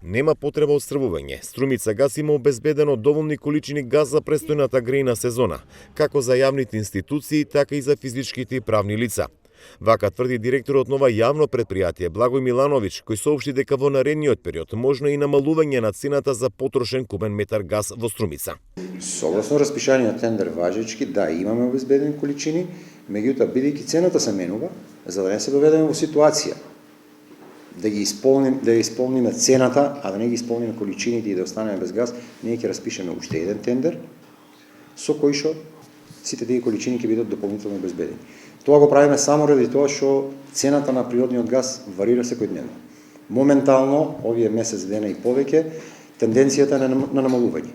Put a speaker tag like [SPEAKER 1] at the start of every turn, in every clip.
[SPEAKER 1] Нема потреба од стрвување. Струмица газ има обезбедено доволни количини газ за престојната грејна сезона, како за јавните институции, така и за физичките и правни лица. Вака тврди директорот на ова јавно предпријатие Благој Милановиќ, кој соопшти дека во наредниот период можно и намалување на цената за потрошен кубен метар газ во Струмица.
[SPEAKER 2] Согласно распишаниот тендер важечки, да, имаме обезбедени количини, меѓутоа бидејќи цената се менува, за да не се доведеме во ситуација да исполниме цената, а да не ги исполниме количините и да останеме без газ, ние ќе распишеме уште еден тендер со кој што сите тие количини ќе бидат дополнително обезбедени. Тоа го правиме само ради тоа што цената на природниот газ варира секојдневно. Моментално, овие месец дена и повеќе, тенденцијата е на намалување.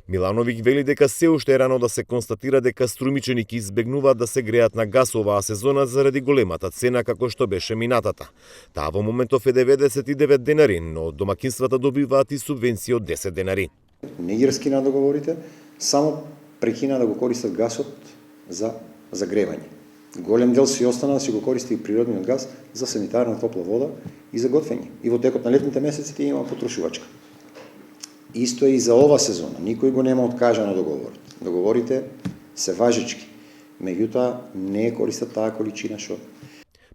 [SPEAKER 1] Милановиќ вели дека се уште е рано да се констатира дека струмичани ќе избегнуваат да се греат на газ оваа сезона заради големата цена како што беше минатата. Таа во моментов е 99 денари, но домакинствата добиваат и субвенција од 10 денари.
[SPEAKER 2] Не ги раскина договорите, само прекина да го користат гасот за загревање. Голем дел си остана да си го користи и природниот газ за санитарна топла вода и за готвење. И во текот на летните месеци тие има потрошувачка. Исто е и за ова сезона. Никој го нема откажано договорот. Договорите се важечки, меѓутоа не користат таа количина што.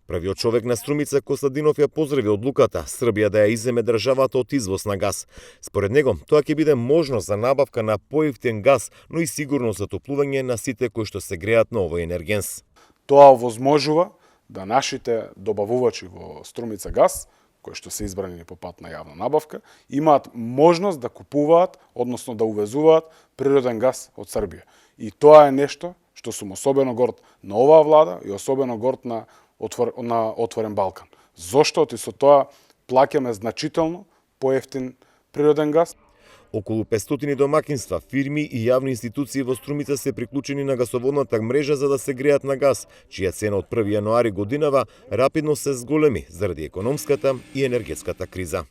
[SPEAKER 1] Првиот човек на Струмица Костадинов ја поздрави одлуката Србија да ја иземе државата од извоз на газ. Според него, тоа ќе биде можност за набавка на поевтин газ, но и сигурно затоплување на сите кои што се греат на овој енергенс.
[SPEAKER 3] Тоа овозможува да нашите добавувачи во Струмица газ, кои што се избрани по пат на јавна набавка, имаат можност да купуваат, односно да увезуваат природен газ од Србија. И тоа е нешто што сум особено горд на оваа влада и особено горд на Отворен Балкан. Зошто? И со тоа плаќаме значително поевтин природен газ.
[SPEAKER 1] Околу 500 домакинства, фирми и јавни институции во Струмица се приклучени на гасоводната мрежа за да се греат на газ, чија цена од 1 јануари годинава рапидно се зголеми заради економската и енергетската криза.